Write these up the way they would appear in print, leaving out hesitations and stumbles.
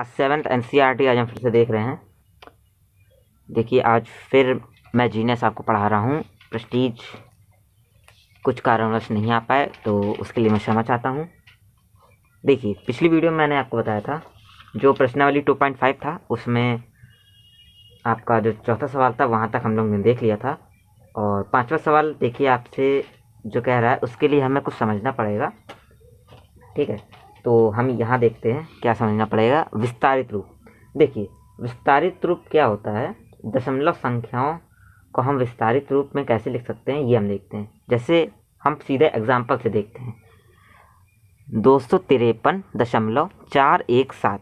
Class 7th NCERT आज हम फिर से देख रहे हैं। देखिए आज फिर मैं जीनियस आपको पढ़ा रहा हूँ। प्रेस्टीज कुछ कारणवश नहीं आ पाए तो उसके लिए मैं क्षमा चाहता हूँ। देखिए पिछली वीडियो में मैंने आपको बताया था जो प्रश्नावली 2.5 था उसमें आपका जो चौथा सवाल था वहाँ तक हम लोग ने देख लिया था। और पांचवा सवाल देखिए आपसे जो कह रहा है उसके लिए हमें कुछ समझना पड़ेगा। ठीक है, तो हम यहाँ देखते हैं क्या समझना पड़ेगा। विस्तारित रूप। देखिए विस्तारित रूप क्या होता है, दशमलव संख्याओं को हम विस्तारित रूप में कैसे लिख सकते हैं ये हम देखते हैं। जैसे हम सीधे एग्जाम्पल से देखते हैं 253.417।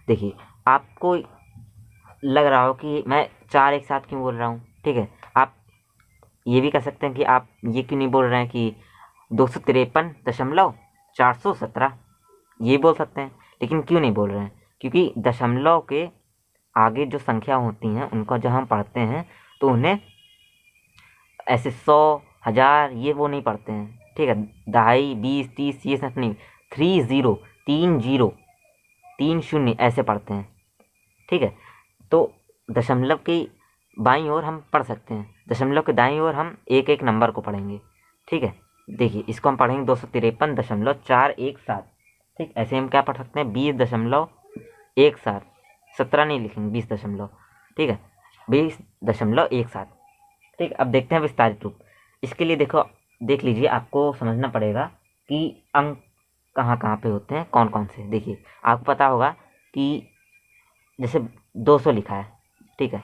देखिए आपको लग रहा हो कि मैं 4 एक साथ क्यों बोल रहा हूँ। ठीक है, आप ये भी कह सकते हैं कि आप ये क्यों नहीं बोल रहे हैं कि 253.417 ये बोल सकते हैं, लेकिन क्यों नहीं बोल रहे हैं, क्योंकि दशमलव के आगे जो संख्या होती हैं उनको जब हम पढ़ते हैं तो उन्हें ऐसे 100, 1000 ये वो नहीं पढ़ते हैं। ठीक है, 2.5, 20, 30 ये सब नहीं, 30, 30, 30 ऐसे पढ़ते हैं। ठीक है, तो दशमलव की बाईं ओर हम पढ़ सकते हैं, दशमलव के दाईं ओर हम एक एक नंबर को पढ़ेंगे। ठीक है, देखिए इसको हम पढ़ेंगे 253.417। ठीक, ऐसे हम क्या पढ़ सकते हैं 20.17, 17 नहीं लिखेंगे 20 दशमलव। ठीक है, 20.17। ठीक, अब देखते हैं विस्तारित रूप। इसके लिए देखो देख लीजिए, आपको समझना पड़ेगा कि अंक कहाँ कहाँ पे होते हैं, कौन कौन से। देखिए आपको पता होगा कि जैसे 200 लिखा है। ठीक है,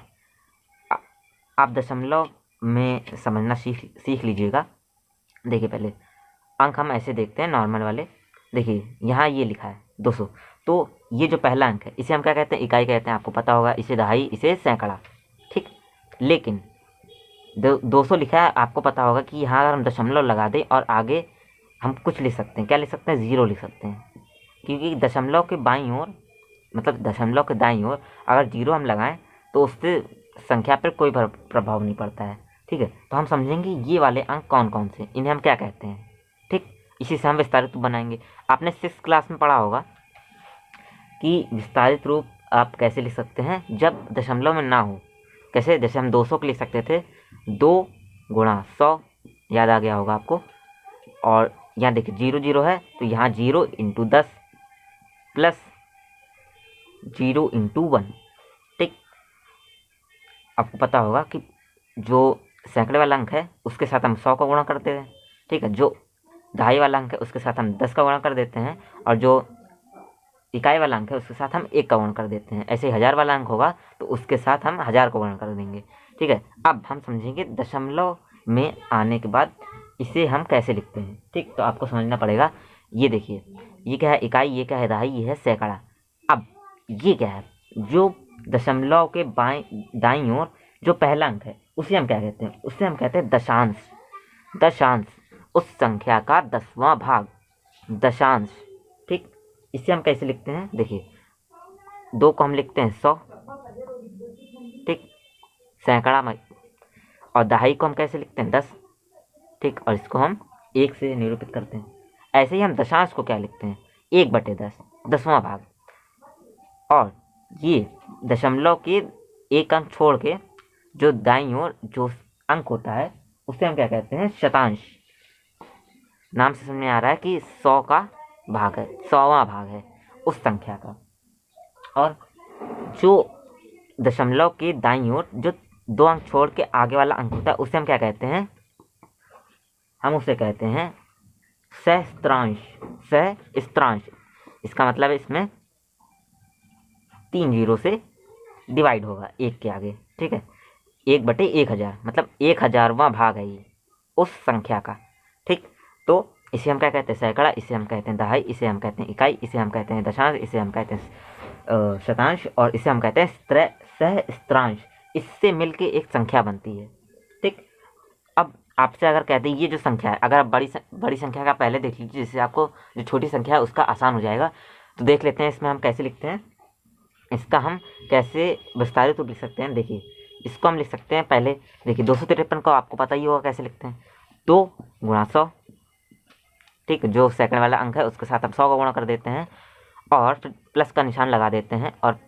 आप दशमलव में समझना सीख लीजिएगा। देखिए पहले अंक हम ऐसे देखते हैं नॉर्मल वाले। देखिए यहाँ ये लिखा है 200, तो ये जो पहला अंक है इसे हम क्या कहते हैं, इकाई कहते हैं। आपको पता होगा इसे दहाई, इसे सैकड़ा। ठीक, लेकिन 200 लिखा है, आपको पता होगा कि यहाँ अगर हम दशमलव लगा दें और आगे हम कुछ लिख सकते हैं। क्या लिख सकते हैं, 0 लिख सकते हैं, क्योंकि दशमलव के बाईं ओर मतलब दशमलव के दाईं ओर अगर 0 हम लगाएं तो उससे संख्या पर कोई प्रभाव नहीं पड़ता है। ठीक है, तो हम समझेंगे ये वाले अंक कौन कौन से, इन्हें हम क्या कहते हैं। ठीक, इसी से हम विस्तारित रूप बनाएंगे। आपने 6th क्लास में पढ़ा होगा कि विस्तारित रूप आप कैसे लिख सकते हैं जब दशमलव में ना हो। कैसे, जैसे हम 200 के लिख सकते थे 2 गुणा 100, याद आ गया होगा आपको। और यहाँ देखिए 0 0 है तो यहाँ 0 इंटू 10 प्लस 0 इंटू 1। ठीक, आपको पता होगा कि जो सैकड़े वाला अंक है उसके साथ हम 100 का गुणा करते हैं। ठीक है, जो दहाई वाला अंक है उसके साथ हम 10 का गुणा कर देते हैं, और जो इकाई वाला अंक है उसके साथ हम 1 का गुणा कर देते हैं। ऐसे 1000 वाला अंक होगा तो उसके साथ हम 1000 का गुणा कर देंगे। ठीक है, अब हम समझेंगे दशमलव में आने के बाद इसे हम कैसे लिखते हैं। ठीक, तो आपको समझना पड़ेगा। ये देखिए ये क्या है, इकाई, ये क्या है दहाई, ये है सैकड़ा। अब ये क्या है, जो दशमलव के दाईं ओर जो पहला अंक है उसे हम क्या कहते हैं, उसे हम कहते हैं दशांश। दशांश उस संख्या का 10वां भाग, दशांश। ठीक, इसे हम कैसे लिखते हैं, देखिए 2 को हम लिखते हैं 100। ठीक, सैकड़ा में, और दहाई को हम कैसे लिखते हैं 10। ठीक, और इसको हम 1 से निरूपित करते हैं। ऐसे ही हम दशांश को क्या लिखते हैं 1/10, 10वां भाग। और ये दशमलव के एक अंक छोड़ के जो दाईं ओर जो अंक होता है उसे हम क्या कहते हैं, शतांश। नाम से समझ में आ रहा है कि 100 का भाग है, 100वां भाग है उस संख्या का। और जो दशमलव के दाईं ओर जो 2 अंक छोड़ के आगे वाला अंक होता है उसे हम क्या कहते हैं, हम उसे कहते हैं सहस्त्रांश। सहस्त्रांश, इसका मतलब है इसमें 3 0 से डिवाइड होगा 1 के आगे। ठीक है, 1/1000 मतलब 1000वां भाग है ये उस संख्या का। ठीक, तो इसे हम क्या कहते हैं, सैकड़ा, इसे हम कहते हैं दहाई, इसे हम कहते हैं इकाई, इसे हम कहते हैं दशांश, इसे हम कहते हैं शतांश, और इसे हम कहते हैं सहस्त्रांश। इससे मिलके एक संख्या बनती है। ठीक, अब आपसे अगर कहते हैं ये जो संख्या है, अगर आप बड़ी संख्या का पहले देख लीजिए, जिससे आपको जो छोटी संख्या है उसका आसान हो जाएगा। तो देख लेते हैं इसमें हम कैसे लिखते हैं, इसका हम कैसे विस्तारित रूप लिख सकते हैं। देखिए इसको हम लिख सकते हैं पहले। देखिए 253 को आपको पता ही होगा कैसे लिखते हैं, 2 गुणा 100। ठीक, जो सेकंड वाला अंक है उसके साथ हम 100 का गुणा कर देते हैं, और फिर प्लस का निशान लगा देते हैं और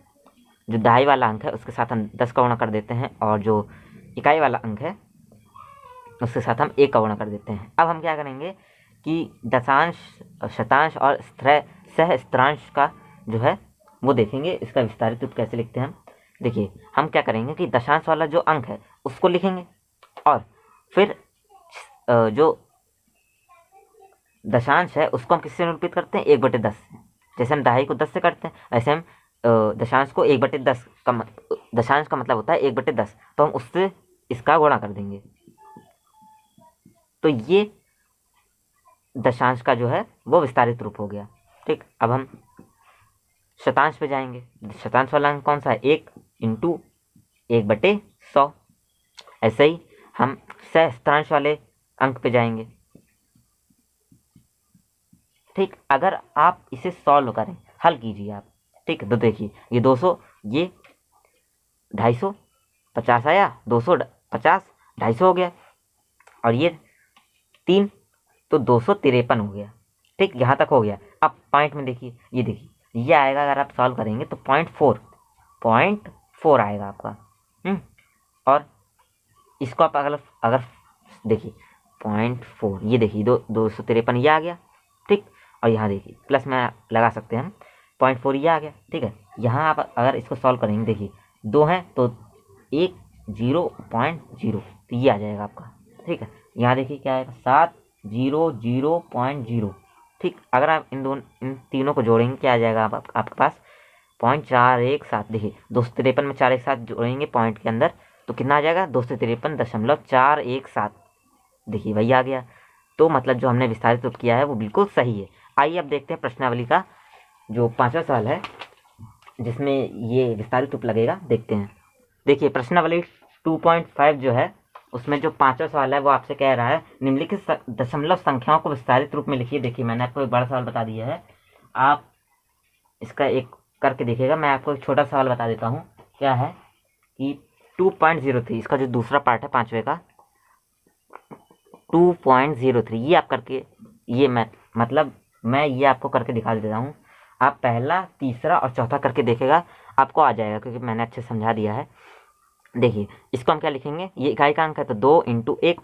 जो दहाई वाला अंक है उसके साथ हम 10 का गुणा कर देते हैं और जो इकाई वाला अंक है उसके साथ हम 1 का गुणा कर देते हैं। अब हम क्या करेंगे कि दशांश, शतांश और सहस्त्रांश का जो है वो देखेंगे। इसका विस्तारित रूप कैसे लिखते हैं हम, देखिए हम क्या करेंगे कि दशांश वाला जो अंक है उसको लिखेंगे और फिर जो दशांश है उसको हम किससे निरूपित करते हैं, 1/10 से। जैसे हम दहाई को 10 से करते हैं वैसे हम दशांश को 1/10 का दशांश का मतलब होता है 1/10, तो हम उससे इसका गुणा कर देंगे। तो ये दशांश का जो है वो विस्तारित रूप हो गया। ठीक, अब हम शतांश पे जाएंगे। शतांश वाला अंक कौन सा है, 1 × 1/100। ऐसे ही हम सहस्त्रांश वाले अंक पे जाएंगे। ठीक, अगर आप इसे सॉल्व करें, हल कीजिए आप, ठीक है, तो देखिए ये 200, ये 250, 50 आया, 250, 250 हो गया और ये 3 तो 253 हो गया। ठीक, यहाँ तक हो गया। अब पॉइंट में देखिए, ये देखिए ये आएगा, अगर आप सॉल्व करेंगे तो 0.4 आएगा आपका। और इसको आप अगर देखिए 0.4, ये देखिए 253 ये आ गया। ठीक, और यहाँ देखिए प्लस में लगा सकते हैं हम, 0.4 ये आ गया। ठीक है, यहाँ आप अगर इसको सॉल्व करेंगे, देखिए 2 है तो 1 0.0 तो ये आ जाएगा आपका। ठीक है, यहाँ देखिए क्या आएगा, 700.0। ठीक, अगर आप इन तीनों को जोड़ेंगे क्या आ जाएगा आपके पास 0.417। देखिए 253 में 4 एक साथ जोड़ेंगे पॉइंट के अंदर तो कितना आ जाएगा, 253.417। देखिए वही आ गया। तो मतलब जो हमने विस्तारित रूप किया है वो बिल्कुल सही है। आइए अब देखते हैं प्रश्नावली का जो 5वां सवाल है जिसमें ये विस्तारित रूप लगेगा, देखते हैं। देखिए प्रश्नावली 2.5 जो है उसमें जो 5वां सवाल है वो आपसे कह रहा है निम्नलिखित दशमलव संख्याओं को विस्तारित रूप में लिखिए। देखिए मैंने आपको एक बड़ा सवाल बता दिया है, आप इसका एक करके देखिएगा। मैं आपको एक छोटा सवाल बता देता हूँ, क्या है कि 2.03, इसका जो दूसरा पार्ट है 5वें का 2.03, ये आप करके, ये मैं ये आपको करके दिखा देता हूँ। आप पहला, तीसरा और चौथा करके देखेगा, आपको आ जाएगा क्योंकि मैंने अच्छे समझा दिया है। देखिए इसको हम क्या लिखेंगे, ये इकाई का अंक है तो 2 × 1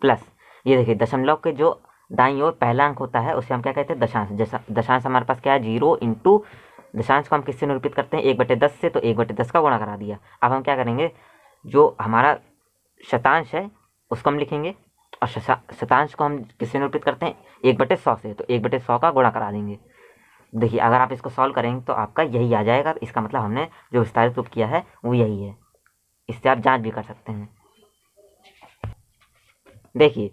प्लस, ये देखिए दशमलव के जो दाईं ओर पहला अंक होता है उसे हम क्या कहते हैं, दशांश। दशांश हमारे पास क्या है, 0 × दशांश को हम किससे निरूपित करते हैं, 1/10 से, तो 1/10 का गुणा करा दिया। अब हम क्या करेंगे, जो हमारा शतांश है उसको हम लिखेंगे और शतांश को हम किससे निरूपित करते हैं, 1/100 से, तो 1/100 का गुणा करा देंगे। देखिए अगर आप इसको सॉल्व करेंगे तो आपका यही आ जाएगा। इसका मतलब हमने जो विस्तारित रूप किया है वो यही है। इससे आप जांच भी कर सकते हैं। देखिए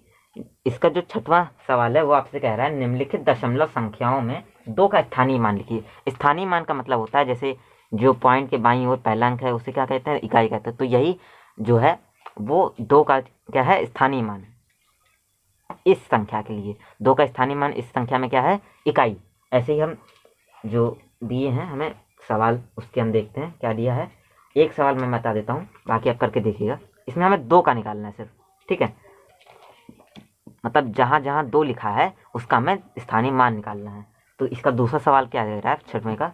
इसका जो 6वां सवाल है वो आपसे कह रहा है निम्नलिखित दशमलव संख्याओं में 2 का स्थानीय मान लिखिए। स्थानीय मान का मतलब होता है जैसे जो पॉइंट के बाईं ओर पहला अंक है उसे क्या कहते हैं, इकाई कहते हैं। तो यही जो है वो 2 का क्या है, स्थानीय मान। इस संख्या के लिए 2 का स्थानीय मान इस संख्या में क्या है, इकाई। ऐसे ही हम जो दिए हैं हमें सवाल, उसके हम देखते हैं क्या दिया है। एक सवाल मैं बता देता हूँ, बाकी आप करके देखिएगा। इसमें हमें 2 का निकालना है सिर्फ, ठीक है, मतलब जहाँ जहाँ 2 लिखा है उसका हमें स्थानीय मान निकालना है। तो इसका दूसरा सवाल क्या दे रहा है 6वें का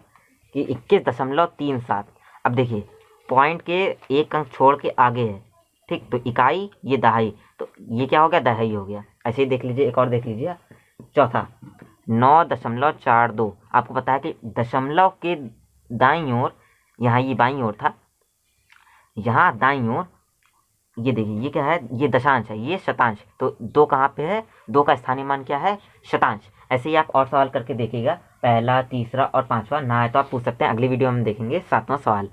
कि 21.37। अब देखिए पॉइंट के एक अंक छोड़ के आगे है, ठीक, तो इकाई ये दहाई, तो ये क्या हो गया, दहाई हो गया। ऐसे ही देख लीजिए, एक और देख लीजिए चौथा 9.42। आपको पता है कि दशमलव के दाईं ओर, यहाँ ये बाईं ओर था, यहाँ दाईं ओर ये देखिए ये क्या है, ये दशांश है, ये शतांश। तो 2 कहाँ पे है, 2 का स्थानीय मान क्या है, शतांश। ऐसे ही आप और सवाल करके देखिएगा, पहला, तीसरा और 5वां ना है तो आप पूछ सकते हैं। अगली वीडियो में देखेंगे 7वां सवाल।